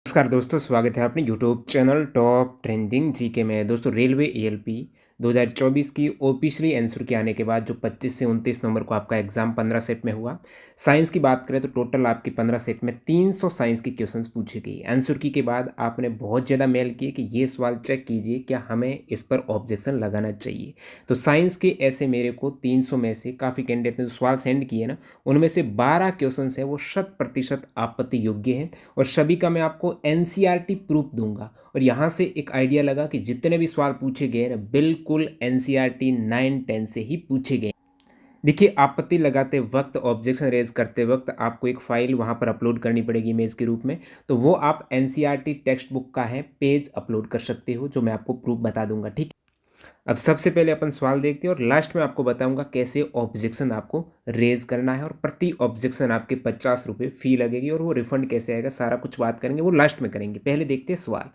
नमस्कार दोस्तों, स्वागत है अपने YouTube channel top trending GK में। दोस्तों, रेलवे एएलपी 2024 की ओपीसी आंसर के आने के बाद जो 25 से 29 नवंबर को आपका एग्जाम 15 सेट में हुआ। साइंस की बात करें तो टोटल आपकी 15 सेट में 300 साइंस की क्वेश्चंस पूछी गई। आंसर की के बाद आपने बहुत ज़्यादा मेल किए कि ये सवाल चेक कीजिए, क्या हमें इस पर ऑब्जेक्शन लगाना चाहिए। तो साइंस के ऐसे मेरे को 300 में से काफ़ी कैंडिडेट ने जो सवाल सेंड किए ना, उनमें से 12 क्वेश्चन है वो 100% आपत्ति योग्य हैं और सभी का मैं आपको एनसीईआरटी प्रूफ दूंगा। और यहाँ से एक आइडिया लगा कि जितने भी सवाल पूछे गए ना, बिल्कुल एनसीईआरटी 9-10 से ही पूछे गए। देखिए, आपत्ति लगाते वक्त, ऑब्जेक्शन रेज करते वक्त आपको एक फाइल वहाँ पर अपलोड करनी पड़ेगी इमेज के रूप में। तो वो आप एनसीईआरटी टेक्स्ट बुक का है पेज अपलोड कर सकते हो, जो मैं आपको प्रूफ बता दूंगा। ठीक, अब सबसे पहले अपन सवाल देखते हैं और लास्ट में आपको बताऊंगा कैसे ऑब्जेक्शन आपको रेज करना है। और प्रति ऑब्जेक्शन आपके 50 रुपये फी लगेगी और वो रिफंड कैसे आएगा, सारा कुछ बात करेंगे, वो लास्ट में करेंगे। पहले देखते हैं सवाल।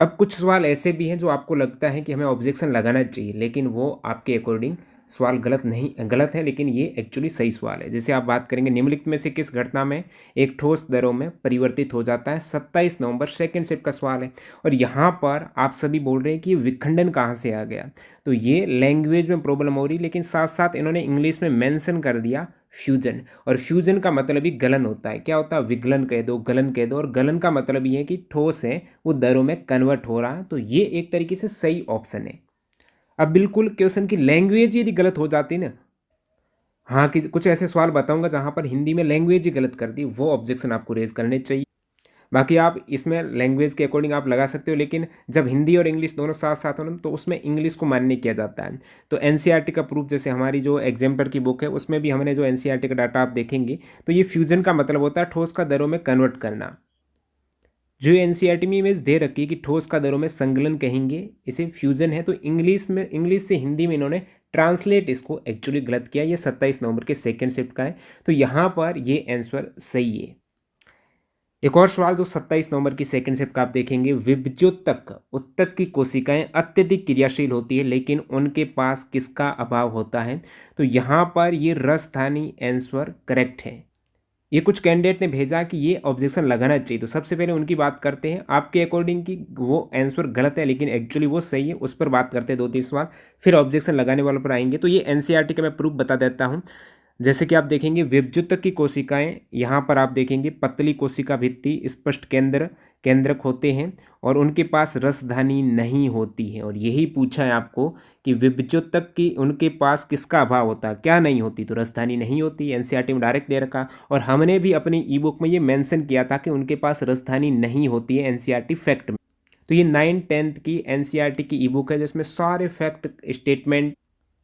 अब कुछ सवाल ऐसे भी हैं जो आपको लगता है कि हमें ऑब्जेक्शन लगाना चाहिए, लेकिन वो आपके अकॉर्डिंग सवाल गलत है, लेकिन ये एक्चुअली सही सवाल है। जैसे आप बात करेंगे, निम्नलिखित में से किस घटना में एक ठोस दरों में परिवर्तित हो जाता है। 27 नवंबर सेकेंड शिफ्ट का सवाल है। और यहाँ पर आप सभी बोल रहे हैं कि ये विखंडन कहाँ से आ गया। तो ये लैंग्वेज में प्रॉब्लम हो रही, लेकिन साथ साथ इन्होंने इंग्लिश में मेंशन कर दिया फ्यूजन। और फ्यूजन का मतलब ही गलन होता है। क्या होता है? विगलन कह दो, गलन कह दो। और गलन का मतलब ये है कि ठोस है वो दरों में कन्वर्ट हो रहा है। तो ये एक तरीके से सही ऑप्शन है। अब बिल्कुल क्वेश्चन की लैंग्वेज यदि गलत हो जाती ना, हाँ, कि कुछ ऐसे सवाल बताऊंगा जहां पर हिंदी में लैंग्वेज ही गलत कर दी, वो ऑब्जेक्शन आपको रेज करने चाहिए। बाकी आप इसमें लैंग्वेज के अकॉर्डिंग आप लगा सकते हो, लेकिन जब हिंदी और इंग्लिश दोनों साथ साथ हो ना, तो उसमें इंग्लिश को मान्य किया जाता है। तो एनसीईआरटी का प्रूफ, जैसे हमारी जो एग्जाम्पल की बुक है उसमें भी हमने जो एनसीईआरटी का डाटा आप देखेंगे, तो ये फ्यूजन का मतलब होता है ठोस का दरों में कन्वर्ट करना। जो एनसीईआरटी में इमेज दे रखी है कि ठोस का दरों में संकलन कहेंगे, इसे फ्यूजन है। तो इंग्लिश से हिंदी में इन्होंने ट्रांसलेट इसको एक्चुअली गलत किया। ये 27 नवंबर के सेकेंड शिफ्ट का है। तो यहाँ पर ये आंसर सही है। एक और सवाल जो 27 नवंबर की सेकंड शिफ्ट का आप देखेंगे, विभज्योतक उत्तक की कोशिकाएं अत्यधिक क्रियाशील होती है, लेकिन उनके पास किसका अभाव होता है। तो यहाँ पर ये राजधानी आंसर करेक्ट है। ये कुछ कैंडिडेट ने भेजा कि ये ऑब्जेक्शन लगाना चाहिए। तो सबसे पहले उनकी बात करते हैं, आपके अकॉर्डिंग कि वो आंसर गलत है लेकिन एक्चुअली वो सही है, उस पर बात करते हैं 2-3 सवाल, फिर ऑब्जेक्शन लगाने वालों पर आएंगे। तो ये एनसीईआरटी का मैं प्रूफ बता देता हूँ। जैसे कि आप देखेंगे, विभज्युतक की कोशिकाएं, यहाँ पर आप देखेंगे पतली कोशिका भित्ति स्पष्ट केंद्रक होते हैं और उनके पास रसधानी नहीं होती है। और यही पूछा है आपको कि विभज्युतक की उनके पास किसका अभाव होता है, क्या नहीं होती। तो रसधानी नहीं होती, एनसीईआरटी में डायरेक्ट दे रखा। और हमने भी अपनी ई बुक में ये मेंशन किया था कि उनके पास रसधानी नहीं होती है, एनसीईआरटी फैक्ट में। तो ये 9-10 की एनसीईआरटी की ई बुक है, जिसमें सारे फैक्ट स्टेटमेंट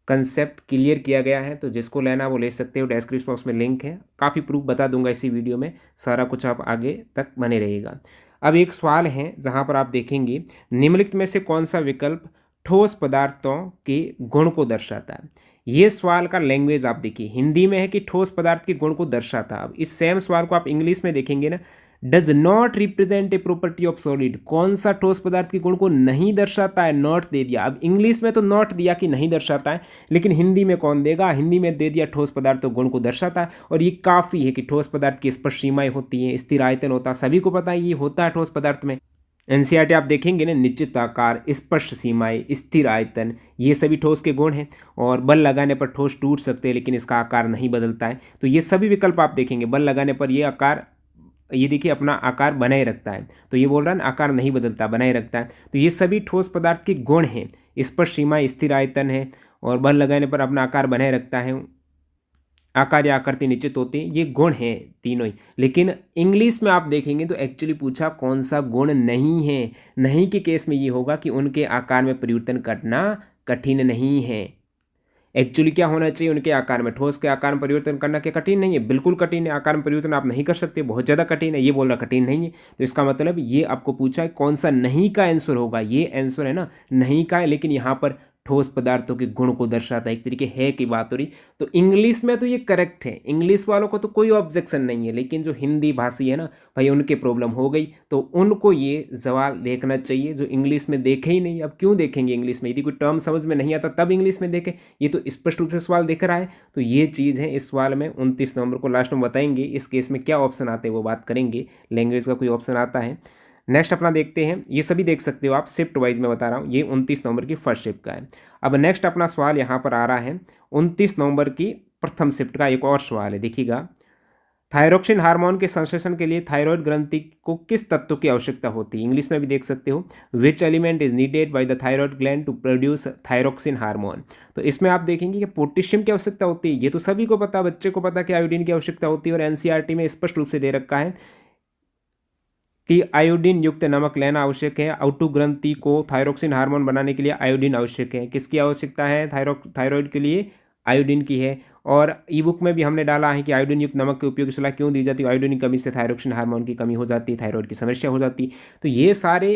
कंसेप्ट क्लियर किया गया है। तो जिसको लेना वो ले सकते हो, डिस्क्रिप्शन बॉक्स में लिंक है। काफ़ी प्रूफ बता दूंगा इसी वीडियो में, सारा कुछ आप आगे तक बने रहिएगा। अब एक सवाल है जहां पर आप देखेंगे, निम्नलिखित में से कौन सा विकल्प ठोस पदार्थों के गुण को दर्शाता है। ये सवाल का लैंग्वेज आप देखिए, हिंदी में है कि ठोस पदार्थ के गुण को दर्शाता। अब इस सेम सवाल को आप इंग्लिश में देखेंगे ना, does not represent a property of solid. कौन सा ठोस पदार्थ के गुण को नहीं दर्शाता है, नॉट दे दिया। अब इंग्लिश में तो नॉट दिया कि नहीं दर्शाता है, लेकिन हिंदी में कौन देगा, हिंदी में दे दिया ठोस पदार्थ तो गुण को दर्शाता है। और ये काफ़ी है कि ठोस पदार्थ की स्पष्ट सीमाएं होती हैं, स्थिर आयतन होता है, सभी को पता है ये होता है ठोस पदार्थ में। एनसीईआरटी आप देखेंगे ना, निश्चित आकार, स्पष्ट सीमाएं, स्थिर आयतन, ये सभी ठोस के गुण हैं। और बल लगाने पर ठोस टूट सकते हैं लेकिन इसका आकार नहीं बदलता है। तो ये सभी विकल्प आप देखेंगे, बल लगाने पर ये आकार, ये देखिए अपना आकार बनाए रखता है। तो ये बोल रहा है ना, आकार नहीं बदलता, बनाए रखता है। तो ये सभी ठोस पदार्थ के गुण हैं। स्पष्ट सीमा, स्थिर आयतन है और बल लगाने पर अपना आकार बनाए रखता है, आकार या आकृति निश्चित होती है, ये गुण हैं तीनों ही। लेकिन इंग्लिश में आप देखेंगे तो एक्चुअली पूछा कौन सा गुण नहीं है। नहीं के केस में ये होगा कि उनके आकार में परिवर्तन करना कठिन नहीं है। एक्चुअली क्या होना चाहिए, उनके आकार में, ठोस के आकार में परिवर्तन करना क्या कठिन नहीं है? बिल्कुल कठिन है। आकार में परिवर्तन आप नहीं कर सकते, बहुत ज़्यादा कठिन है। ये बोलना कठिन नहीं है। तो इसका मतलब ये आपको पूछा है कौन सा नहीं का आंसर होगा। ये आंसर है ना नहीं का है, लेकिन यहाँ पर ठोस पदार्थों के गुण को दर्शाता है, एक तरीके है की बात हो रही। तो इंग्लिश में तो ये करेक्ट है, इंग्लिश वालों को तो कोई ऑब्जेक्शन नहीं है, लेकिन जो हिंदी भाषी है ना भाई, उनके प्रॉब्लम हो गई, तो उनको ये सवाल देखना चाहिए जो इंग्लिश में देखे ही नहीं। अब क्यों देखेंगे इंग्लिश में? यदि कोई टर्म समझ में नहीं आता तब इंग्लिश में देखें, ये तो स्पष्ट रूप से सवाल दिख रहा है। तो ये चीज़ है इस सवाल में। 29 नवंबर को लास्ट में बताएंगे इस केस में क्या ऑप्शन आते हैं, वो बात करेंगे। लैंग्वेज का कोई ऑप्शन आता है। नेक्स्ट अपना देखते हैं, ये सभी देख सकते हो आप, शिफ्ट वाइज में बता रहा हूँ, ये 29 नवंबर की फर्स्ट शिफ्ट का है। अब नेक्स्ट अपना सवाल यहाँ पर आ रहा है 29 नवंबर की प्रथम शिफ्ट का एक और सवाल है, देखिएगा। थायरोक्सिन हार्मोन के संश्लेषण के लिए थायराइड ग्रंथि को किस तत्व की आवश्यकता होती है? इंग्लिश में भी देख सकते हो, which element is needed by the thyroid gland to produce thyroxine hormone. तो इसमें आप देखेंगे कि पोटेशियम की आवश्यकता होती है, ये तो सभी को पता, बच्चे को पता कि आयोडीन की आवश्यकता होती है, और एनसीईआरटी में स्पष्ट रूप से दे रखा है कि आयोडीन युक्त नमक लेना आवश्यक है। आउटू ग्रंथि को थायरोक्सिन हार्मोन बनाने के लिए आयोडीन आवश्यक है। किसकी आवश्यकता है? थायराइड के लिए आयोडीन की है। और ई बुक में भी हमने डाला है कि आयोडीन युक्त नमक के उपयोग की सलाह क्यों दी जाती है? आयोडीन की कमी से थायरोक्सिन हार्मोन की कमी हो जाती है, थायराइड की समस्या हो जाती है। तो ये सारे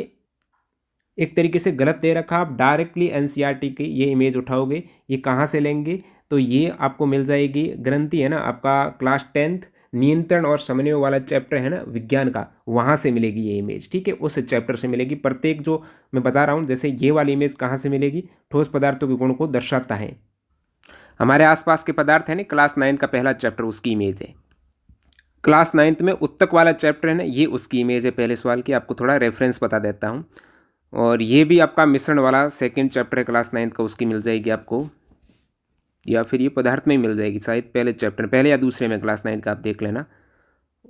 एक तरीके से गलत दे रखा। आप डायरेक्टली एनसीईआरटी की ये इमेज उठाओगे, ये कहाँ से लेंगे? तो ये आपको मिल जाएगी, ग्रंथि है ना आपका क्लास 10th नियंत्रण और समन्वय वाला चैप्टर है ना विज्ञान का, वहाँ से मिलेगी ये इमेज, ठीक है, उस चैप्टर से मिलेगी। प्रत्येक जो मैं बता रहा हूँ, जैसे ये वाली इमेज कहाँ से मिलेगी? ठोस पदार्थों के गुण को दर्शाता है। हमारे आसपास के पदार्थ है ना, क्लास 9 का पहला चैप्टर, उसकी इमेज है। क्लास 9 में उत्तक वाला चैप्टर है ना, ये उसकी इमेज है पहले सवाल की। आपको थोड़ा रेफरेंस बता देता हूँ। और ये भी आपका मिश्रण वाला सेकंड चैप्टर है क्लास 9 का, उसकी मिल जाएगी आपको, या फिर ये पदार्थ में ही मिल जाएगी शायद, पहले चैप्टर, पहले या दूसरे में क्लास 9 का, आप देख लेना।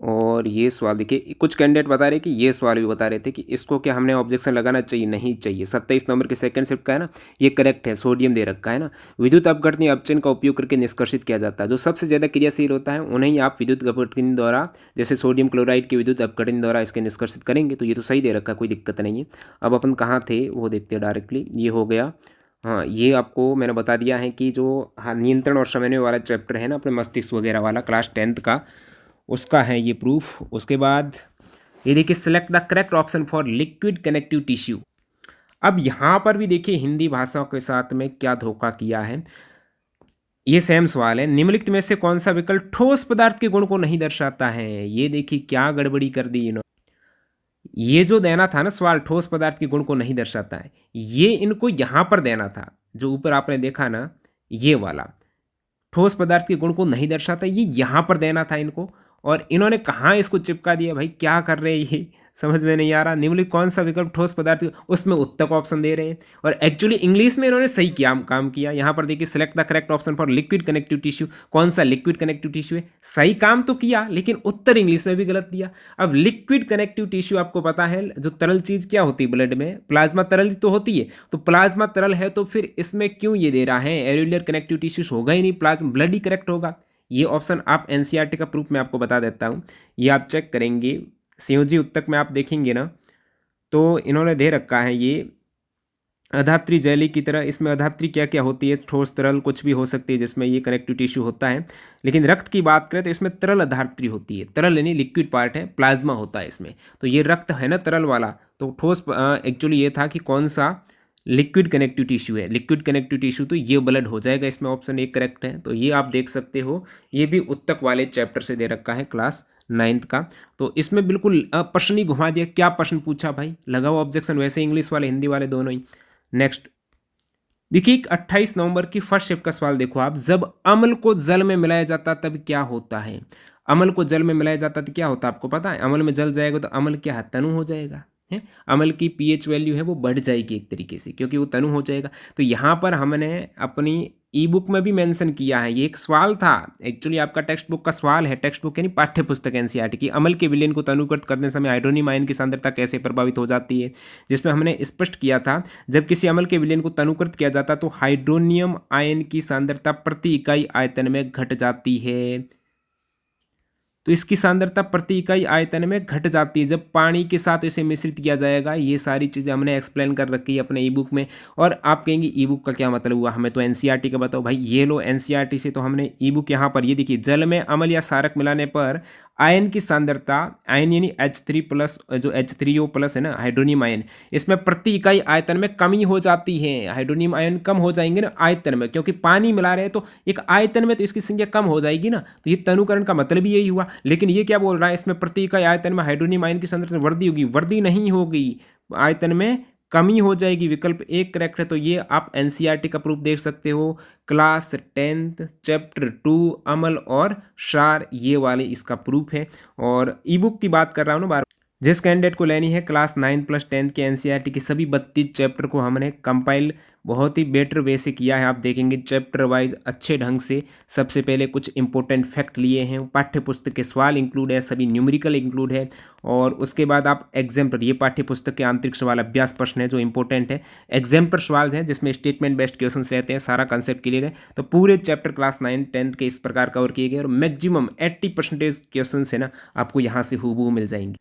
और ये सवाल देखिए, कुछ कैंडिडेट बता रहे कि ये सवाल भी बता रहे थे कि इसको क्या हमने ऑब्जेक्शन लगाना चाहिए? नहीं चाहिए। 27 नंबर के सेकंड शिफ्ट का है ना, ये करेक्ट है, सोडियम दे रखा है ना। विद्युत अपघटनी अपचयन का उपयोग करके निष्कर्षित किया जाता है। जो सबसे ज़्यादा क्रियाशील होता है उन्हें ही आप विद्युत अपघटनी द्वारा, जैसे सोडियम क्लोराइड की विद्युत अपघटनी द्वारा इसके निष्कर्षित करेंगे। तो ये तो सही दे रखा, कोई दिक्कत नहीं है। अब अपन कहाँ थे वो देखते हैं डायरेक्टली, ये हो गया। हाँ, ये आपको मैंने बता दिया है कि जो नियंत्रण और समन्वय वाला चैप्टर है ना अपने मस्तिष्क वगैरह वाला, क्लास 10th का, उसका है ये प्रूफ। उसके बाद ये देखिए, select the correct option for liquid connective tissue. अब यहाँ पर भी देखिए हिंदी भाषा के साथ में क्या धोखा किया है। ये सेम सवाल है, निम्नलिखित में से कौन सा विकल्प ठोस पदार्थ के गुण को नहीं दर्शाता है? ये देखिए क्या गड़बड़ी कर दी इन्होंने। ये जो देना था ना सवाल, ठोस पदार्थ के गुण को नहीं दर्शाता है, ये इनको यहाँ पर देना था, जो ऊपर आपने देखा ना ये वाला, ठोस पदार्थ के गुण को नहीं दर्शाता, ये यहाँ पर देना था इनको। और इन्होंने कहाँ इसको चिपका दिया? भाई क्या कर रहे हैं ये, समझ में नहीं आ रहा। निम्नलिखित कौन सा विकल्प ठोस पदार्थ, उसमें उत्तक ऑप्शन दे रहे हैं। और एक्चुअली इंग्लिश में इन्होंने सही किया, काम किया। यहाँ पर देखिए, select the correct option for liquid connective tissue. कौन सा लिक्विड कनेक्टिव टिश्यू है? सही काम तो किया, लेकिन उत्तर इंग्लिश में भी गलत दिया। अब लिक्विड कनेक्टिव टिश्यू आपको पता है, जो तरल चीज क्या होती है ब्लड में? प्लाज्मा तरल तो होती है। तो प्लाज्मा तरल है, तो फिर इसमें क्यों ये दे रहा है? एरियुलर कनेक्टिव टिश्यूज होगा ही नहीं, प्लाज्मा ब्लड ही करेक्ट होगा। ये ऑप्शन आप एनसीईआरटी का प्रूफ मैं आपको बता देता हूँ, ये आप चेक करेंगे। संयोजी उत्तक में आप देखेंगे ना, तो इन्होंने दे रखा है ये अधात्री जैली की तरह। इसमें अधात्री क्या क्या होती है? ठोस तरल कुछ भी हो सकती है जिसमें ये कनेक्टिव टिश्यू होता है। लेकिन रक्त की बात करें तो इसमें तरल अधात्री होती है, तरल यानी लिक्विड पार्ट है, प्लाज्मा होता है इसमें। तो ये रक्त है ना तरल वाला, तो ठोस एक्चुअली ये था कि कौन सा लिक्विड कनेक्टिव टिश्यू है, लिक्विड कनेक्टिव टिश्यू, तो ये ब्लड हो जाएगा इसमें, ऑप्शन एक करेक्ट है। तो ये आप देख सकते हो, ये भी उत्तक वाले चैप्टर से दे रखा है क्लास 9th का। तो इसमें बिल्कुल प्रश्न ही घुमा दिया। क्या प्रश्न पूछा भाई? लगाओ ऑब्जेक्शन, वैसे इंग्लिश वाले हिंदी वाले दोनों ही। नेक्स्ट देखिए, 28 नवंबर की फर्स्ट शिफ्ट का सवाल देखो आप, जब अम्ल को जल में मिलाया जाता तब क्या होता है? अम्ल को जल में मिलाया जाता तो क्या होता है आपको पता है? अम्ल में जल जाएगा तो अम्ल क्या है? तनु हो जाएगा है। अम्ल की पीएच वैल्यू है वो बढ़ जाएगी एक तरीके से, क्योंकि वो तनु हो जाएगा। तो यहाँ पर हमने अपनी ई बुक में भी मेंशन किया है, ये एक सवाल था एक्चुअली, आपका टेक्स्ट बुक का सवाल है, टेक्स्ट बुक यानी पाठ्य पुस्तक एनसीईआरटी की। अम्ल के विलयन को तनुकृत करने समय हाइड्रोनियम आयन की सांद्रता कैसे प्रभावित हो जाती है? जिसमें हमने स्पष्ट किया था, जब किसी अम्ल के विलयन को तनुकृत किया जाता तो हाइड्रोनियम आयन की सांद्रता प्रति इकाई आयतन में घट जाती है। तो इसकी सांद्रता प्रति इकाई आयतन में घट जाती है जब पानी के साथ इसे मिश्रित किया जाएगा। ये सारी चीज़ें हमने एक्सप्लेन कर रखी है अपने ई बुक में। और आप कहेंगे ई बुक का क्या मतलब हुआ, हमें तो एनसीईआरटी का बताओ। भाई ये लो, एनसीईआरटी से तो हमने ई बुक यहाँ पर, ये देखिए, जल में अम्ल या सारक मिलाने पर आयन की सांद्रता, आयन यानी H3+ जो H3O प्लस है ना हाइड्रोनियम आयन, इसमें प्रति इकाई आयतन में कमी हो जाती है। हाइड्रोनियम आयन कम हो जाएंगे ना आयतन में, क्योंकि पानी मिला रहे हैं तो एक आयतन में तो इसकी संख्या कम हो जाएगी ना, तो ये तनुकरण का मतलब ही यही हुआ। लेकिन ये क्या बोल रहा है, इसमें प्रति इकाई आयतन में हाइड्रोनियम आयन की सांद्रता में वृद्धि होगी, वृद्धि नहीं होगी, आयतन में कमी हो जाएगी। विकल्प एक करेक्ट है। तो ये आप एनसीईआरटी का प्रूफ देख सकते हो, क्लास 10th चैप्टर 2 अमल और सार, ये वाले इसका प्रूफ है। और ई बुक की बात कर रहा हूँ ना बार, जिस कैंडिडेट को लेनी है क्लास 9+10 के एनसीईआरटी की सभी 32 चैप्टर को हमने कंपाइल बहुत ही बेटर वे से किया है। आप देखेंगे चैप्टर वाइज अच्छे ढंग से। सबसे पहले कुछ इंपॉर्टेंट फैक्ट लिए हैं, पाठ्य पुस्तक के सवाल इंक्लूड है, सभी न्यूमेरिकल इंक्लूड है। और उसके बाद आप एग्जाम्पल, ये पाठ्य पुस्तक के आंतरिक सवाल अभ्यास प्रश्न है जो इंपॉर्टेंट है, एग्जाम्पल सवाल है जिसमें स्टेटमेंट बेस्ड क्वेश्चन रहते हैं, सारा कंसेप्ट क्लियर है। तो पूरे चैप्टर क्लास 9-10 के इस प्रकार कवर किए गए और मैक्सिमम 80% क्वेश्चन है ना आपको यहाँ से हूबहू मिल जाएंगे।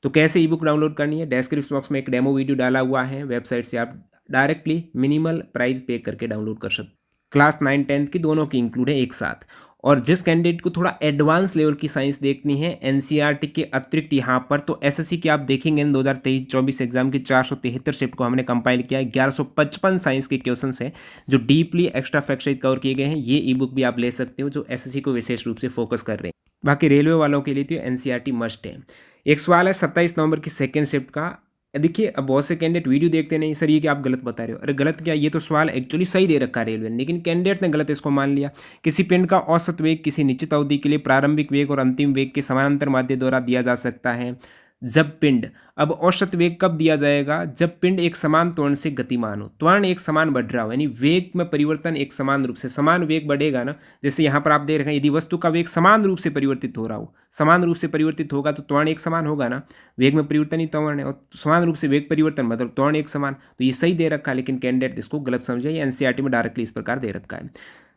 तो कैसे ई बुक डाउनलोड करनी है, डिस्क्रिप्शन बॉक्स में एक डेमो वीडियो डाला हुआ है, वेबसाइट से आप डायरेक्टली मिनिमल प्राइस पे करके डाउनलोड कर सकते। क्लास 9-10 की दोनों की इंक्लूड है एक साथ। और जिस कैंडिडेट को थोड़ा एडवांस लेवल की साइंस देखनी है एनसीईआरटी के अतिरिक्त यहाँ पर, तो एसएससी की आप देखेंगे 2023-24 एग्जाम की 473 शिफ्ट को हमने कंपाइल किया है। 1155 साइंस के क्वेश्चन हैं जो डीपली एक्स्ट्रा फैक्ट सहित कवर किए गए हैं। ये ई बुक भी आप ले सकते हो जो एसएससी को विशेष रूप से फोकस कर रहे हैं। बाकी रेलवे वालों के लिए तो एनसीईआरटी मस्ट है। एक सवाल है 27 नवंबर की सेकेंड शिफ्ट का। देखिए अब बहुत से कैंडिडेट वीडियो देखते नहीं, सर ये कि आप गलत बता रहे हो। अरे गलत क्या, ये तो सवाल एक्चुअली सही दे रखा है रेलवे ने, लेकिन कैंडिडेट ने गलत इसको मान लिया। किसी पिंड का औसत वेग किसी निश्चित अवधि के लिए प्रारंभिक वेग और अंतिम वेग के समानांतर माध्य द्वारा दिया जा सकता है जब पिंड, अब औसत वेग कब दिया जाएगा, जब पिंड एक समान त्वरण से गतिमान हो, त्वरण एक समान बढ़ रहा हो, यानी वेग में परिवर्तन एक समान रूप से, समान वेग बढ़ेगा ना। जैसे यहाँ पर आप देख रहे हैं यदि वस्तु का वेग समान रूप से परिवर्तित हो रहा हो, समान रूप से परिवर्तित होगा तो त्वरण एक समान होगा ना। वेग में परिवर्तन ही त्वरण है, और समान रूप से वेग परिवर्तन मतलब त्वरण एक समान। तो ये सही दे रखा है, लेकिन कैंडिडेट इसको गलत समझे, ये एनसीईआरटी में डायरेक्टली इस प्रकार दे रखा है।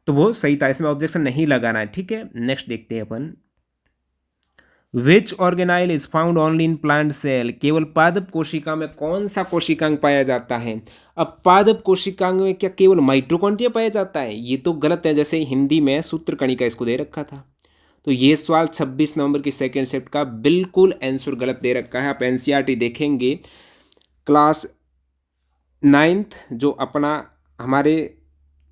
तो वो सही था, इसमें ऑब्जेक्शन नहीं लगाना है। ठीक है, नेक्स्ट देखते हैं अपन। Which organelle is found only in plant cell, केवल पादप कोशिका में कौन सा कोशिकांग पाया जाता है। अब पादप कोशिकांग में क्या केवल माइटोकॉन्ड्रिया पाया जाता है, ये तो गलत है। जैसे हिंदी में सूत्र कणिका इसको दे रखा था, तो ये सवाल 26 नवंबर की सेकेंड शिफ्ट का बिल्कुल आंसर गलत दे रखा है। आप एनसीईआरटी देखेंगे क्लास 9th जो अपना हमारे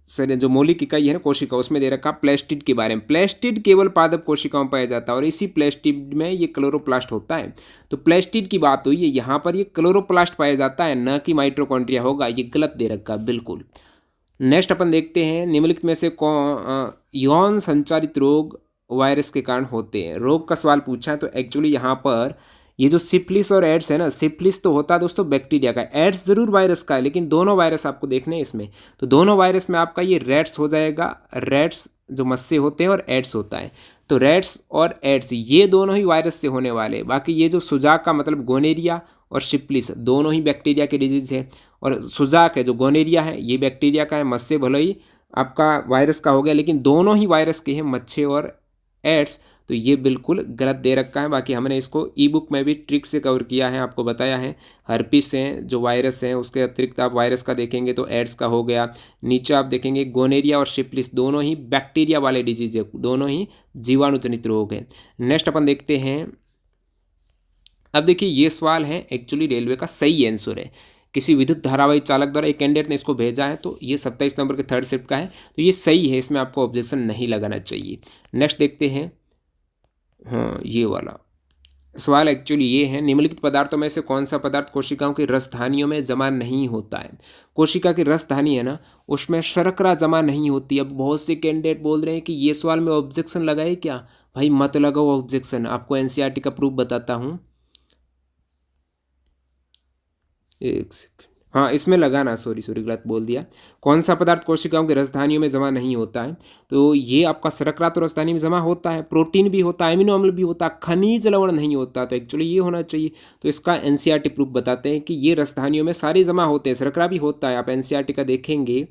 सर जो मौलिक इकाई है ना कोशिका, उसमें दे रखा प्लेस्टिड के बारे में। प्लेस्टिड केवल पादप कोशिकाओं में पाया जाता है और इसी प्लेस्टिड में ये क्लोरोप्लास्ट होता है। तो प्लेस्टिड की बात हुई है, यहाँ पर ये क्लोरोप्लास्ट पाया जाता है, न कि माइटोकॉन्ड्रिया होगा, ये गलत दे रखा बिल्कुल। नेक्स्ट अपन देखते हैं निम्नलिखित में से कौन यौन संचारित रोग वायरस के कारण होते हैं। रोग का सवाल पूछा है, तो एक्चुअली यहाँ पर ये जो सिफिलिस और एड्स है ना, सिफिलिस तो होता है दोस्तों बैक्टीरिया का, एड्स जरूर वायरस का है, लेकिन दोनों वायरस आपको देखने हैं इसमें। तो दोनों वायरस में आपका ये रेट्स हो जाएगा, रेट्स जो मस्से होते हैं और एड्स होता है। तो रेट्स और एड्स ये दोनों ही वायरस से होने वाले। बाकी ये जो सुजाक का मतलब गोनेरिया और सिफिलिस दोनों ही बैक्टीरिया के डिजीज है, और सुजाक है जो गोनेरिया है ये बैक्टीरिया का है, मस्से भले ही आपका वायरस का हो गया, लेकिन दोनों ही वायरस के हैं मच्छे और एड्स। तो ये बिल्कुल गलत दे रखा है। बाकी हमने इसको ई बुक में भी ट्रिक से कवर किया है, आपको बताया है। हर्पिस हैं जो वायरस हैं, उसके अतिरिक्त आप वायरस का देखेंगे तो एड्स का हो गया। नीचे आप देखेंगे गोनेरिया और सिफिलिस दोनों ही बैक्टीरिया वाले डिजीज है, दोनों ही जीवाणुजनित रोग है। नेक्स्ट अपन देखते हैं। अब देखिए ये सवाल है एक्चुअली रेलवे का सही आंसर है। किसी विद्युत धारावाही चालक द्वारा एक कैंडिडेट ने इसको भेजा है, तो ये 27 नंबर के थर्ड शिफ्ट का है, तो ये सही है, इसमें आपको ऑब्जेक्शन नहीं लगाना चाहिए। नेक्स्ट देखते हैं। हाँ ये वाला सवाल एक्चुअली ये है, निम्नलिखित पदार्थों में से कौन सा पदार्थ कोशिकाओं की रसधानियों में जमा नहीं होता है। कोशिका की रसधानी है ना, उसमें शर्करा जमा नहीं होती। अब बहुत से कैंडिडेट बोल रहे हैं कि ये सवाल में ऑब्जेक्शन लगाए क्या, भाई मत लगाओ ऑब्जेक्शन, आपको एनसीईआरटी का प्रूफ बताता हूँ। एक सेकंड, हाँ इसमें लगाना, सॉरी गलत बोल दिया। कौन सा पदार्थ कोशिकाओं के रसधानियों में जमा नहीं होता है, तो ये आपका शर्करा तो रसधानी में जमा होता है, प्रोटीन भी होता है, अमीनो अम्ल भी होता है, खनिज लवण नहीं होता। तो एक्चुअली ये होना चाहिए। तो इसका एनसीईआरटी प्रूफ बताते हैं कि ये रसधानियों में सारे जमा होते हैं, शर्करा भी होता है। आप एनसीईआरटी का देखेंगे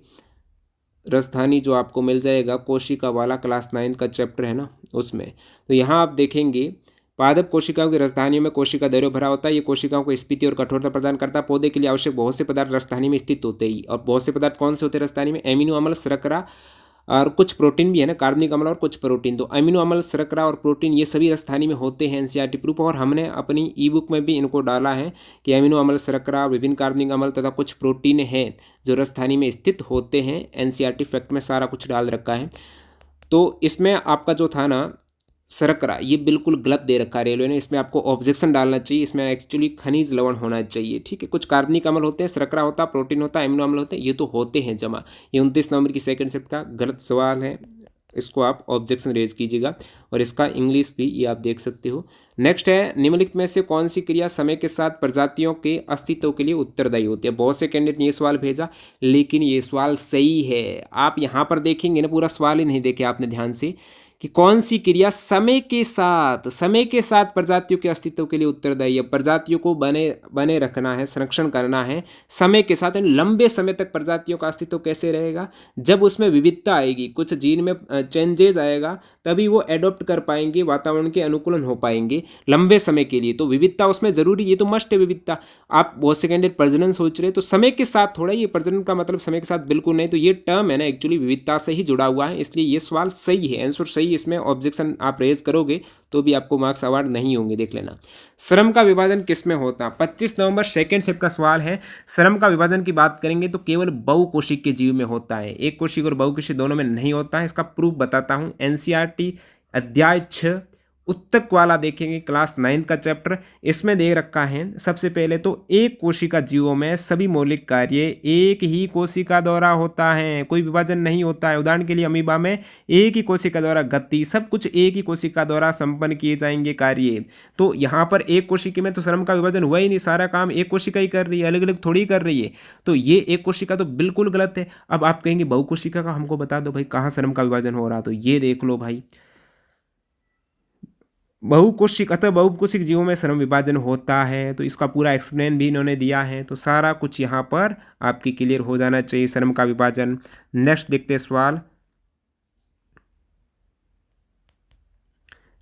रसधानी जो आपको मिल जाएगा कोशिका वाला क्लास 9 का चैप्टर है ना उसमें, तो यहाँ आप देखेंगे पादप कोशिकाओं की रसधानियों में कोशिका द्रव्य भरा होता है। ये कोशिकाओं को स्फीति और कठोरता प्रदान करता है। पौधे के लिए आवश्यक बहुत से पदार्थ रसधानी में स्थित होते ही, और बहुत से पदार्थ कौन से होते हैं रसधानी में, एमिनो अम्ल, शर्करा, और कुछ प्रोटीन भी है ना, कार्बनिक अम्ल और कुछ प्रोटीन। तो अमीनो अम्ल, शर्करा और प्रोटीन ये सभी राजधानी में होते हैं, एनसीईआरटी प्रूफ। और हमने अपनी ई बुक में भी इनको डाला है कि अमीनो अम्ल, शर्करा, विभिन्न कार्बनिक अम्ल तथा कुछ प्रोटीन हैं जो राजधानी में स्थित होते हैं। एनसीईआरटी फैक्ट में सारा कुछ डाल रखा है। तो इसमें आपका जो था ना शर्करा, ये बिल्कुल गलत दे रखा है रेलवे ने, इसमें आपको ऑब्जेक्शन डालना चाहिए। इसमें एक्चुअली खनिज लवण होना चाहिए, ठीक है। कुछ कार्बनिक अम्ल होते हैं, शर्करा होता है, प्रोटीन होता है, अमीनो अम्ल होते हैं, ये तो होते हैं जमा। ये 29 नवंबर की सेकंड शिफ्ट का गलत सवाल है, इसको आप ऑब्जेक्शन रेज कीजिएगा। और इसका इंग्लिश भी ये आप देख सकते हो। नेक्स्ट है, निम्नलिखित में से कौन सी क्रिया समय के साथ प्रजातियों के अस्तित्व के लिए उत्तरदायी होती है। बहुत से कैंडिडेट ने ये सवाल भेजा, लेकिन ये सवाल सही है। आप यहाँ पर देखेंगे ना, पूरा सवाल ही नहीं देखे आपने ध्यान से, कि कौन सी क्रिया समय के साथ प्रजातियों के अस्तित्व के लिए उत्तरदायी है। प्रजातियों को बने बने रखना है, संरक्षण करना है समय के साथ। लंबे समय तक प्रजातियों का अस्तित्व कैसे रहेगा, जब उसमें विविधता आएगी, कुछ जीन में चेंजेस आएगा, तभी वो एडॉप्ट कर पाएंगे, वातावरण के अनुकूलन हो पाएंगे लंबे समय के लिए। तो विविधता उसमें जरूरी, ये तो मस्ट है विविधता। आप बहुत से कैंडिडेट प्रजनन सोच रहे, तो समय के साथ थोड़ा, ये प्रजनन का मतलब समय के साथ बिल्कुल नहीं। तो ये टर्म है ना एक्चुअली विविधता से ही जुड़ा हुआ है, इसलिए ये सवाल सही है, आंसर सही। इसमें ऑब्जेक्शन आप रेज करोगे तो भी आपको मार्क्स अवार्ड नहीं होंगे, देख लेना। श्रम का विभाजन किसमें होता है। 25 नवंबर सेकेंड शिफ्ट का सवाल है। श्रम का विभाजन की बात करेंगे तो केवल बहुकोशिक के जीव में होता है, एक कोशिक और बहुकोशिक दोनों में नहीं होता है। इसका प्रूफ बताता हूँ। एनसीईआरटी अध्याय 6 उत्तक वाला देखेंगे, क्लास 9 का चैप्टर, इसमें दे रखा है। सबसे पहले तो एक कोशिका जीवों में सभी मौलिक कार्य एक ही कोशिका द्वारा होता है, कोई विभाजन नहीं होता है। उदाहरण के लिए अमीबा में एक ही कोशिका द्वारा गति, सब कुछ एक ही कोशिका द्वारा संपन्न किए जाएंगे कार्य। तो यहाँ पर एक कोशिका में तो श्रम का विभाजन हुआ ही नहीं, सारा काम एक कोशिका ही कर रही है, अलग अलग थोड़ी कर रही है। तो ये एक कोशिका तो बिल्कुल गलत है। अब आप कहेंगे बहुकोशिका का हमको बता दो भाई, कहाँ श्रम का विभाजन हो रहा। तो ये देख लो भाई, बहुकोशिक, अतः बहुकोशिक जीवों में श्रम विभाजन होता है। तो इसका पूरा एक्सप्लेन भी इन्होंने दिया है, तो सारा कुछ यहाँ पर आपकी क्लियर हो जाना चाहिए, श्रम का विभाजन। नेक्स्ट देखते हैं सवाल,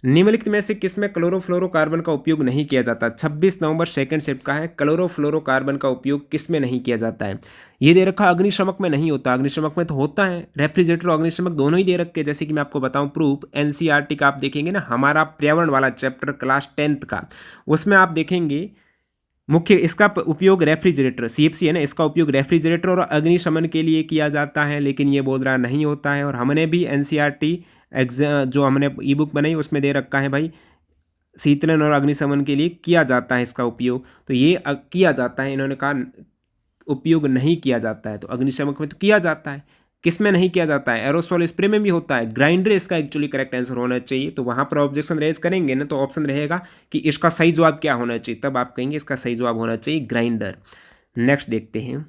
निम्नलिखित में से किसमें क्लोरोफ्लोरोकार्बन का उपयोग नहीं किया जाता। 26 नवंबर सेकंड शिफ्ट का है, क्लोरोफ्लोरोकार्बन का उपयोग किसमें नहीं किया जाता है। ये दे रखा अग्निशमक में नहीं होता, अग्निशमक में तो होता है, रेफ्रिजरेटर और अग्निशमक दोनों ही दे रखे। जैसे कि मैं आपको बताऊं प्रूफ, एनसीईआरटी का आप देखेंगे ना, हमारा पर्यावरण वाला चैप्टर क्लास 10th का, उसमें आप देखेंगे मुख्य इसका उपयोग रेफ्रिजरेटर, सीएफसी है ना, इसका उपयोग रेफ्रिजरेटर और अग्निशमन के लिए किया जाता है, लेकिन ये बोल रहा नहीं होता है। और हमने भी एनसीईआरटी जो हमने ई बुक बनाई उसमें दे रखा है भाई, शीतलन और अग्निशमन के लिए किया जाता है इसका उपयोग। तो ये किया जाता है, इन्होंने कहा उपयोग नहीं किया जाता है, तो अग्निशमक में तो किया जाता है, किस में नहीं किया जाता है, एरोसोल स्प्रे में भी होता है। ग्राइंडर इसका एक्चुअली करेक्ट आंसर होना चाहिए। तो वहां पर ऑब्जेक्शन रेज करेंगे ना, तो ऑप्शन रहेगा कि इसका सही जवाब क्या होना चाहिए, तब आप कहेंगे इसका सही जवाब होना चाहिए ग्राइंडर। नेक्स्ट देखते हैं,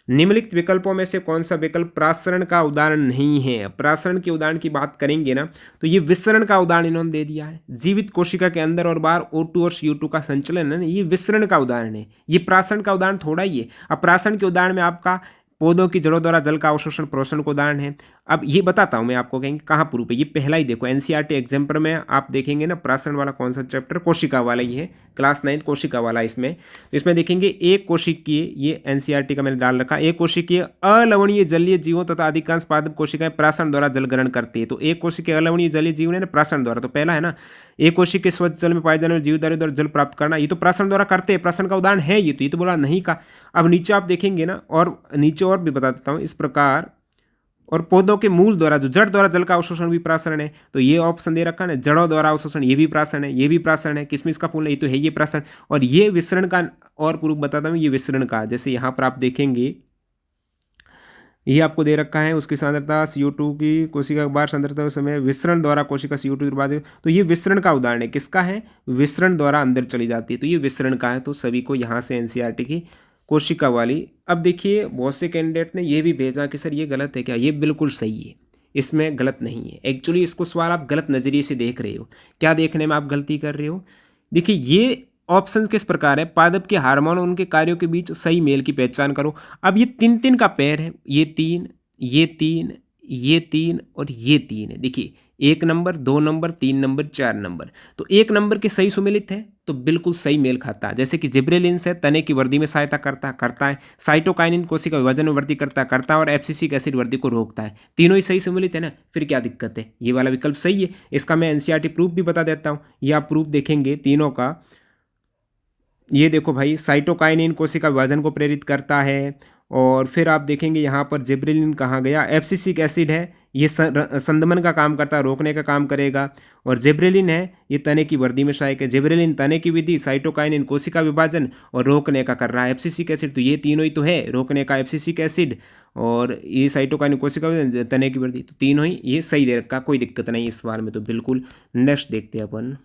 निम्नलिखित विकल्पों में से कौन सा विकल्प प्रासरण का उदाहरण नहीं है। प्रासरण के उदाहरण की बात करेंगे ना, तो ये विसरण का उदाहरण इन्होंने दे दिया है। जीवित कोशिका के अंदर और बाहर O2 और CO2 का संचलन है ना, ये विसरण का उदाहरण है, ये प्रासरण का उदाहरण थोड़ा ही है। अब प्रासरण के उदाहरण में आपका पौधों की जड़ों द्वारा जल का अवशोषण प्रोषण का उदाहरण है। अब ये बताता हूँ मैं आपको, कहेंगे कहाँ प्रूफ है। ये पहला ही देखो, एनसीईआरटी एग्जाम्पल में आप देखेंगे ना, प्रासरण वाला कौन सा चैप्टर, कोशिका वाला ही है, क्लास 9 कोशिका वाला। इसमें तो इसमें देखेंगे एक कोशिकीय, ये एनसीईआरटी का मैंने डाल रखा, एक कोशिकीय अलवणीय जलीय जीवों तथा अधिकांश पादप कोशिकाएं प्रासरण द्वारा जल ग्रहण करती है। तो एक कोशिकीय अलवणीय जलीय जीव है ना, प्रासरण द्वारा। तो पहला है ना, एक कोशिकीय स्वच्छ जल में पाए जाने वाले जीवधारी द्वारा जल प्राप्त करना, ये तो प्रासरण द्वारा करते हैं, प्रासरण का उदाहरण है ये तो बोला नहीं का। अब नीचे आप देखेंगे ना, और नीचे और भी बता देता हूँ इस प्रकार, और पौधों के मूल द्वारा, जो जड़ द्वारा जल का अवशोषण भी प्रासरण है। तो ये ऑप्शन दे रखा है ना, जड़ों द्वारा अवशोषण, ये भी प्रासरण है, ये भी प्रासरण है। किसमिस का फूल, ये तो है ये प्रासरण। और ये विसरण का और प्रूफ बताता हूँ, ये विसरण का, जैसे यहाँ पर आप देखेंगे, ये आपको दे रखा है, उसकी सांद्रता CO2 की कोशिका बाहर सांद्रता समय विसरण द्वारा कोशिका CO2 विभाजित, तो ये विसरण का उदाहरण है। किसका है, विसरण द्वारा अंदर चली जाती है, तो ये विसरण का है। तो सभी को यहाँ से एनसीईआरटी की कोशिका वाली। अब देखिए बहुत से कैंडिडेट ने ये भी भेजा कि सर ये गलत है क्या, ये बिल्कुल सही है, इसमें गलत नहीं है। एक्चुअली इसको सवाल आप गलत नज़रिए से देख रहे हो। क्या देखने में आप गलती कर रहे हो, देखिए ये ऑप्शंस किस प्रकार है, पादप के हार्मोन और उनके कार्यों के बीच सही मेल की पहचान करो। अब ये तीन तीन का पेयर है, ये तीन, ये तीन, ये तीन और ये तीन है। देखिए 1 नंबर, 2 नंबर, 3 नंबर, 4 नंबर। तो 1 नंबर के सही सुमेलित है, तो बिल्कुल सही मेल खाता है। जैसे कि जिब्रेलिन्स है, तने की वृद्धि में सहायता करता है। साइटोकाइनिन कोशिका विभाजन में वृद्धि करता है और एब्सिसिक एसिड वृद्धि को रोकता है। तीनों ही सही सम्मिलित है ना, फिर क्या दिक्कत है? ये वाला विकल्प सही है। इसका मैं एनसीईआरटी प्रूफ भी बता देता हूँ। ये आप प्रूफ देखेंगे तीनों का। ये देखो भाई, साइटोकाइनिन कोशिका विभाजन को प्रेरित करता है और फिर आप देखेंगे यहाँ पर जिब्रेलिन कहाँ गया, एब्सिसिक एसिड है, ये संदमन का काम करता है, रोकने का काम करेगा। और जिब्रेलिन है, ये तने की वृद्धि में सहायक है। जिब्रेलिन तने की वृद्धि, साइटोकाइनिन कोशिका विभाजन और रोकने का कर रहा है। एब्सिसिक एसिड तो ये तीनों ही तो है, रोकने का एब्सिसिक एसिड और ये साइटोकाइनिन कोशिका विभाजन, तने की वृद्धि, तो तीनों ही ये सही दे रखा, कोई दिक्कत नहीं इस सवाल में तो बिल्कुल। नेक्स्ट देखते हैं अपन।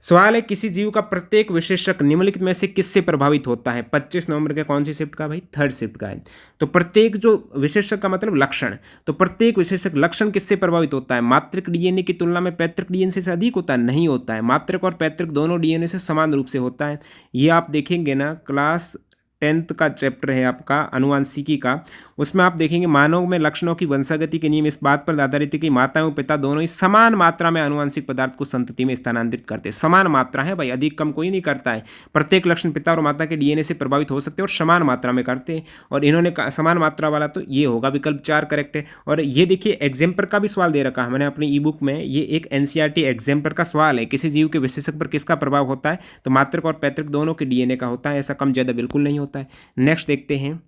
सवाल है, किसी जीव का प्रत्येक विशेषक निम्नलिखित में से किससे प्रभावित होता है? 25 नवंबर के कौन सी शिफ्ट का भाई? थर्ड शिफ्ट का है। तो प्रत्येक जो विशेषक का मतलब लक्षण, तो प्रत्येक विशेषक लक्षण किससे प्रभावित होता है? मातृक डीएनए की तुलना में पैतृक डीएनए से अधिक होता है? नहीं होता है। मातृक और पैतृक दोनों डीएनए से समान रूप से होता है। ये आप देखेंगे ना, क्लास 10th का चैप्टर है आपका अनुवांशिकी का, उसमें आप देखेंगे मानव में लक्षणों की वंशागति के नियम इस बात पर आधारित है कि माता एवं पिता दोनों ही समान मात्रा में अनुवांशिक पदार्थ को संतति में स्थानांतरित करते हैं। समान मात्रा है भाई, अधिक कम कोई नहीं करता है। प्रत्येक लक्षण पिता और माता के डीएनए से प्रभावित हो सकते हैं और समान मात्रा में करते हैं। और इन्होंने समान मात्रा वाला तो ये होगा, विकल्प 4 करेक्ट है। और ये देखिए एग्जाम्पल का भी सवाल दे रखा है मैंने अपनी ई बुक में, ये एक एनसीईआरटी एग्जाम्पल का सवाल है। किसी जीव के विशेषक पर किसका प्रभाव होता है? तो मातृक और पैतृक दोनों के डीएनए का होता है, ऐसा कम ज्यादा बिल्कुल नहीं होता है। नेक्स्ट देखते हैं,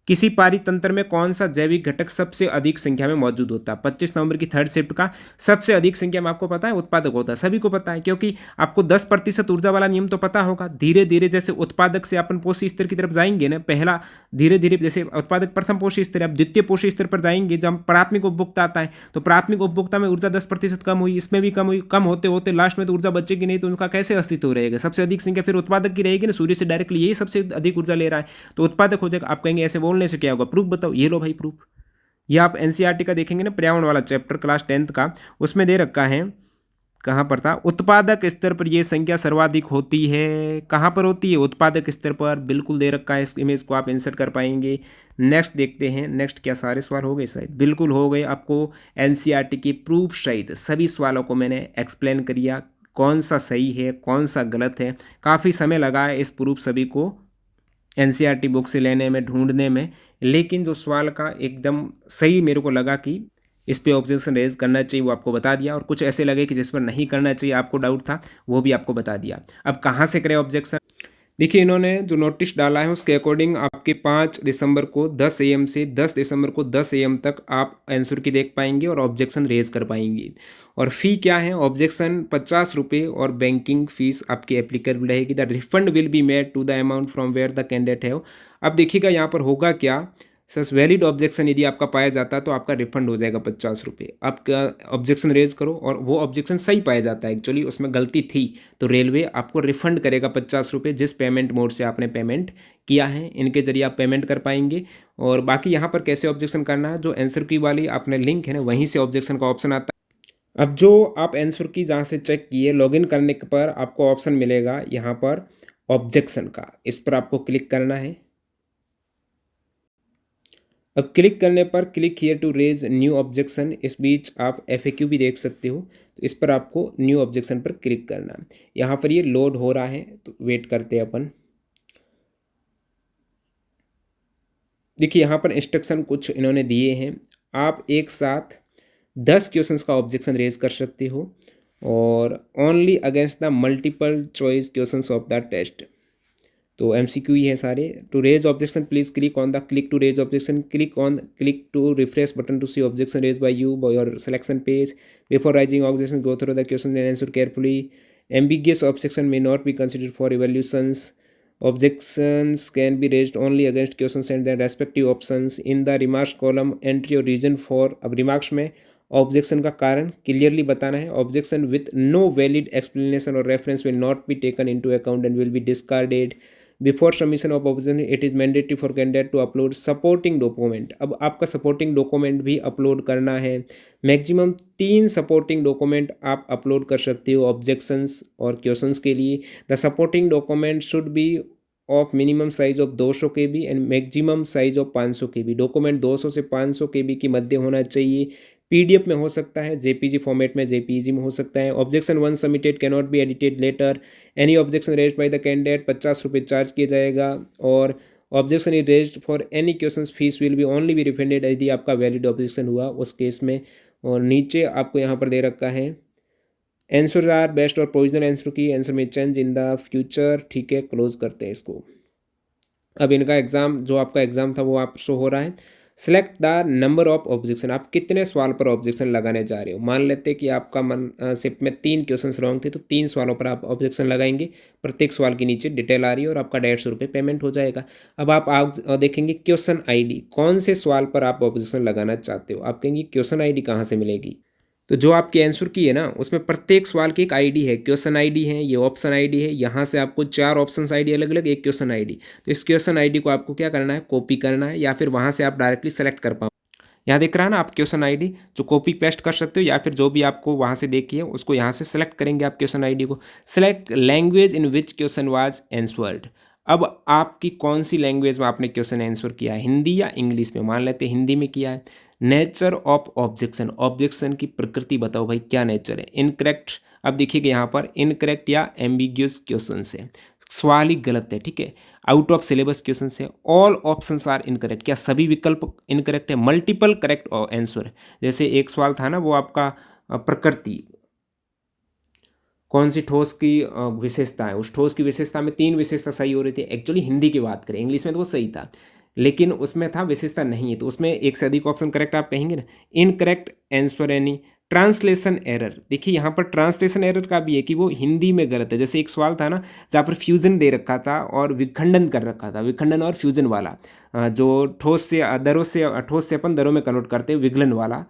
किसी पारितंत्र में कौन सा जैविक घटक सबसे अधिक संख्या में मौजूद होता है? 25 नवंबर की थर्ड शिफ्ट का सबसे अधिक संख्या में आपको पता है उत्पादक होता है, सभी को पता है, क्योंकि आपको 10% ऊर्जा वाला नियम तो पता होगा। धीरे धीरे जैसे उत्पादक से अपन पोषी स्तर की तरफ जाएंगे ना, पहला धीरे धीरे जैसे उत्पादक प्रथम पोषी स्तर, अब द्वितीय पोषी स्तर पर जाएंगे, जब प्राथमिक उपभोक्ता आता है तो प्राथमिक उपभोक्ता में ऊर्जा 10% कम हुई, इसमें भी कम हुई, कम होते होते लास्ट में तो ऊर्जा बचेगी नहीं, तो उनका कैसे अस्तित्व रहेगा? सबसे अधिक संख्या फिर उत्पादक की रहेगी ना, सूर्य से डायरेक्टली यही सबसे अधिक ऊर्जा ले रहा है, तो उत्पादक हो जाएगा। आप कहेंगे ऐसे बोलने से क्या होगा? प्रूफ बताओ। ये लो भाई प्रूफ। ये आप एनसीईआरटी का देखेंगे ना, पर्यावरण वाला चैप्टर क्लास 10th का, उसमें दे रखा है, कहाँ पर था? उत्पादक स्तर पर यह संख्या सर्वाधिक होती है। कहाँ पर होती है? उत्पादक स्तर पर, बिल्कुल दे रखा है। इस इमेज को आप इंसर्ट कर पाएंगे। नेक्स्ट देखते हैं। नेक्स्ट क्या सारे सवाल हो गए? शायद बिल्कुल हो गए। आपको एनसीईआरटी के प्रूफ सहित सभी सवालों को मैंने एक्सप्लेन किया, कौन सा सही है कौन सा गलत है। काफ़ी समय लगा है इस प्रूफ सभी को एनसीईआरटी बुक से लेने में, ढूंढने में, लेकिन जो सवाल का एकदम सही मेरे को लगा कि इस पे ऑब्जेक्शन रेज करना चाहिए वो आपको बता दिया, और कुछ ऐसे लगे कि जिस पर नहीं करना चाहिए, आपको डाउट था, वो भी आपको बता दिया। अब कहाँ से करें ऑब्जेक्शन? देखिए, इन्होंने जो नोटिस डाला है उसके अकॉर्डिंग आपके 5 दिसंबर को 10 AM से 10 दिसंबर को 10 AM तक आप आंसर की देख पाएंगे और ऑब्जेक्शन रेज कर पाएंगे। और फ़ी क्या है? ऑब्जेक्शन 50 रुपये और बैंकिंग फीस आपकी एप्लीकेबल रहेगी। The refund will be made to the amount from where the candidate have. अब देखिएगा यहाँ पर होगा क्या, सच वैलिड ऑब्जेक्शन यदि आपका पाया जाता है तो आपका रिफंड हो जाएगा 50 रुपये। आपका ऑब्जेक्शन रेज करो और वो ऑब्जेक्शन सही पाया जाता है, एक्चुअली उसमें गलती थी, तो रेलवे आपको रिफंड करेगा 50 रुपये, जिस पेमेंट मोड से आपने पेमेंट किया है, इनके जरिए आप पेमेंट कर पाएंगे। और बाकी यहाँ पर कैसे ऑब्जेक्शन करना है, जो आंसर की वाली आपने लिंक है ना, वहीं से ऑब्जेक्शन का ऑप्शन आता है। अब जो आप आंसर की जहाँ से चेक किए, लॉगिन करने पर आपको ऑप्शन मिलेगा यहाँ पर ऑब्जेक्शन का, इस पर आपको क्लिक करना है। अब क्लिक करने पर click here to raise new objection, इस बीच आप FAQ भी देख सकते हो, तो इस पर आपको न्यू ऑब्जेक्शन पर क्लिक करना है। यहाँ पर ये लोड हो रहा है, तो वेट करते हैं अपन। देखिए यहाँ पर इंस्ट्रक्शन कुछ इन्होंने दिए हैं, आप एक साथ 10 क्वेश्चंस का ऑब्जेक्शन रेज कर सकते हो, और only against the multiple choice questions of the test. तो MCQ ही है सारे। To raise objection please click on the click to raise objection, click to refresh button to see objection raise by you by your selection page. Before rising objection go through the question and answer carefully. Ambiguous objection may not be considered for evaluations. Objections can be raised only against questions and their respective options. In the remarks column entry और reason for, अब remarks में objection का कारण clearly बताना है। Objection with no valid explanation और reference will not be taken into account and will be discarded. Before submission of objection it is mandatory for candidate to upload supporting document. अब आपका supporting document भी upload करना है। Maximum 3 supporting document आप upload कर सकते हो objections और क्वेश्चंस के लिए। The supporting document should be of minimum size of 200 KB and maximum size of 500 KB। Document 200 से 500 KB के मध्य होना चाहिए। पीडीएफ में हो सकता है, जेपीजी फॉर्मेट में, जेपीजी में हो सकता है। Objection one submitted can not be edited later. Any objection raised by the candidate, 50 रुपये चार्ज किया जाएगा। और objection is raised for any question, fees will be only be refunded यदि आपका वैलिड ऑब्जेक्शन हुआ उस केस में। और नीचे आपको यहाँ पर दे रखा है आंसर आर बेस्ट और प्रोविजनल आंसर की आंसर में चेंज इन द फ्यूचर। ठीक है, क्लोज करते हैं इसको। अब इनका एग्जाम, जो आपका एग्जाम था वो आप शो हो रहा है। Select the number of objection, आप कितने सवाल पर ऑब्जेक्शन लगाने जा रहे हो। मान लेते हैं कि आपका मन शिफ्ट में 3 क्वेश्चन रॉन्ग थे, तो 3 सवालों पर आप ऑब्जेक्शन लगाएंगे। प्रत्येक सवाल के नीचे डिटेल आ रही है और आपका 150 रुपये पेमेंट हो जाएगा। अब आप देखेंगे क्वेश्चन आईडी, कौन से सवाल पर आप ऑब्जेक्शन लगाना चाहते हो। आप कहेंगे क्वेश्चन आईडी कहाँ से मिलेगी। तो जो आपके आंसर की है ना, उसमें प्रत्येक सवाल की एक आईडी है, क्वेश्चन आईडी है, ये ऑप्शन आईडी है। यहाँ से आपको 4 ऑप्शन आईडी अलग अलग, एक क्वेश्चन आईडी। तो इस क्वेश्चन आईडी को आपको क्या करना है, कॉपी करना है, या फिर वहाँ से आप डायरेक्टली सेलेक्ट कर पाओ। यहाँ दिख रहा है ना, आप क्वेश्चन आईडी जो कॉपी पेस्ट कर सकते हो, या फिर जो भी आपको वहाँ से देखिए उसको यहाँ से सेलेक्ट करेंगे आप क्वेश्चन आईडी को। Select language in which question was answered. अब आपकी कौन सी लैंग्वेज में आपने क्वेश्चन आंसर किया है, हिंदी या इंग्लिश में। मान लेते हैं हिंदी में किया है। नेचर ऑफ ऑब्जेक्शन, ऑब्जेक्शन की प्रकृति बताओ भाई, क्या नेचर है। इनकरेक्ट, अब देखिएगा यहाँ पर इनकरेक्ट या एम्बिग्यूस क्वेश्चन है, सवाल ही गलत है। ठीक है, आउट ऑफ सिलेबस क्वेश्चन है। ऑल ऑप्शंस आर इनकरेक्ट, क्या सभी विकल्प इनकरेक्ट है। मल्टीपल करेक्ट आंसर, जैसे एक सवाल था ना वो आपका प्रकृति, कौन सी ठोस की विशेषता है, उस ठोस की विशेषता में 3 विशेषता सही हो रही थी। एक्चुअली हिंदी की बात करें, इंग्लिश में तो वो सही था, लेकिन उसमें था विशेषता नहीं है, तो उसमें एक से अधिक ऑप्शन करेक्ट आप कहेंगे ना। Incorrect answer any. Translation error, देखिए यहाँ पर ट्रांसलेशन एरर का भी है कि वो हिंदी में गलत है। जैसे एक सवाल था ना जहाँ पर फ्यूजन दे रखा था और विखंडन कर रखा था, विखंडन और फ्यूजन वाला, जो ठोस से दरों से, ठोस से अपन दरों में कन्वर्ट करते हैं, विगलन वाला,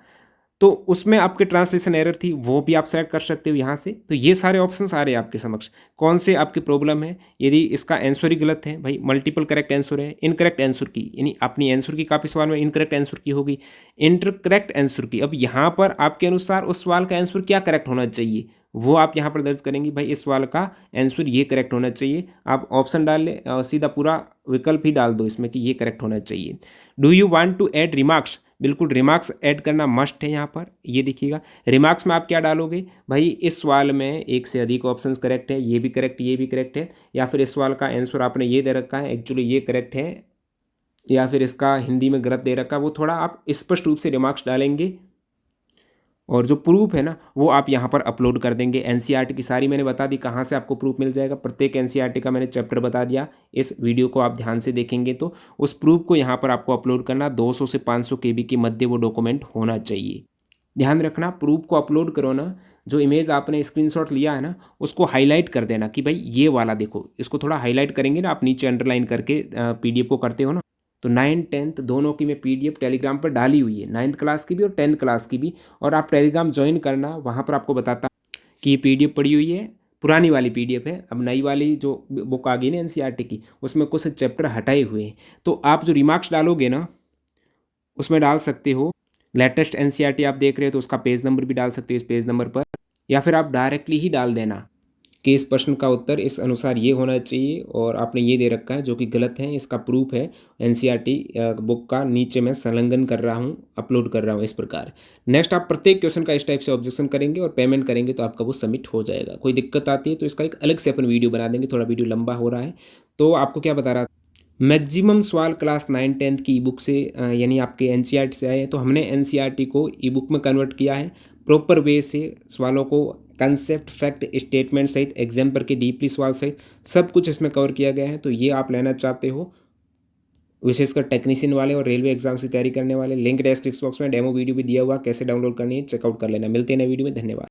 तो उसमें आपके ट्रांसलेशन एरर थी, वो भी आप सेलेक्ट कर सकते हो यहाँ से। तो ये सारे ऑप्शंस आ रहे हैं आपके समक्ष, कौन से आपकी प्रॉब्लम है। यदि इसका आंसर ही गलत है भाई, मल्टीपल करेक्ट आंसर है। इनकरेक्ट आंसर की, यानी अपनी आंसर की काफ़ी सवाल में इनकरेक्ट आंसर की होगी। इंटरकरेक्ट आंसर की, अब यहाँ पर आपके अनुसार उस सवाल का आंसर क्या करेक्ट होना चाहिए, वो आप यहाँ पर दर्ज करेंगे। भाई इस सवाल का आंसर ये करेक्ट होना चाहिए, आप ऑप्शन डाल ले, सीधा पूरा विकल्प ही डाल दो इसमें कि ये करेक्ट होना चाहिए। Do you want to add remarks, बिल्कुल रिमार्क्स ऐड करना मस्ट है यहाँ पर। ये देखिएगा रिमार्क्स में आप क्या डालोगे, भाई इस सवाल में एक से अधिक ऑप्शंस करेक्ट है, ये भी करेक्ट, ये भी करेक्ट है, या फिर इस सवाल का आंसर आपने ये दे रखा है, एक्चुअली ये करेक्ट है, या फिर इसका हिंदी में गलत दे रखा है। वो थोड़ा आप स्पष्ट रूप से रिमार्क्स डालेंगे, और जो प्रूफ है ना वो आप यहाँ पर अपलोड कर देंगे। एनसीईआरटी की सारी मैंने बता दी कहाँ से आपको प्रूफ मिल जाएगा, प्रत्येक एनसीईआरटी का मैंने चैप्टर बता दिया। इस वीडियो को आप ध्यान से देखेंगे तो उस प्रूफ को यहाँ पर आपको अपलोड करना, 200 से 500 केबी के मध्य वो डॉक्यूमेंट होना चाहिए। ध्यान रखना, प्रूफ को अपलोड करो ना, जो इमेज आपने स्क्रीनशॉट लिया है ना उसको हाईलाइट कर देना कि भाई ये वाला देखो, इसको थोड़ा हाईलाइट करेंगे ना आप, नीचे अंडरलाइन करके पीडीएफ को करते हो ना। तो 9th-10th दोनों की मैं पीडीएफ टेलीग्राम पर डाली हुई है, 9th क्लास की भी और 10th क्लास की भी। और आप टेलीग्राम ज्वाइन करना, वहाँ पर आपको बताता कि ये पीडीएफ पड़ी हुई है, पुरानी वाली पीडीएफ है। अब नई वाली जो बुक आ गई ना एनसीईआरटी की, उसमें कुछ चैप्टर हटाए हुए हैं। तो आप जो रिमार्क्स डालोगे ना उसमें डाल सकते हो लेटेस्ट एनसीईआरटी आप देख रहे हो तो उसका पेज नंबर भी डाल सकते हो इस पेज नंबर पर, या फिर आप डायरेक्टली ही डाल देना कि इस प्रश्न का उत्तर इस अनुसार ये होना चाहिए और आपने ये दे रखा है जो कि गलत है, इसका प्रूफ है एनसीईआरटी बुक का, नीचे मैं संलग्न कर रहा हूँ, अपलोड कर रहा हूँ इस प्रकार। नेक्स्ट आप प्रत्येक क्वेश्चन का इस टाइप से ऑब्जेक्शन करेंगे और पेमेंट करेंगे तो आपका वो सबमिट हो जाएगा। कोई दिक्कत आती है तो इसका एक अलग से अपन वीडियो बना देंगे, थोड़ा वीडियो लंबा हो रहा है। तो आपको क्या बता रहा था, मैक्सिमम सवाल क्लास 9th-10th की ई बुक से यानी आपके एनसीईआरटी से आए हैं, तो हमने एनसीईआरटी को ई बुक में कन्वर्ट किया है प्रॉपर वे से, सवालों को कंसेप्ट, फैक्ट, स्टेटमेंट सहित, एग्जाम्पल के डीपली सवाल सहित सब कुछ इसमें कवर किया गया है। तो ये आप लेना चाहते हो विशेषकर टेक्नीशियन वाले और रेलवे एग्जाम की तैयारी करने वाले, लिंक डिस्क्रिप्शन बॉक्स में डेमो वीडियो भी दिया हुआ, कैसे डाउनलोड करनी है चेकआउट कर लेना। मिलते हैं नए वीडियो में, धन्यवाद।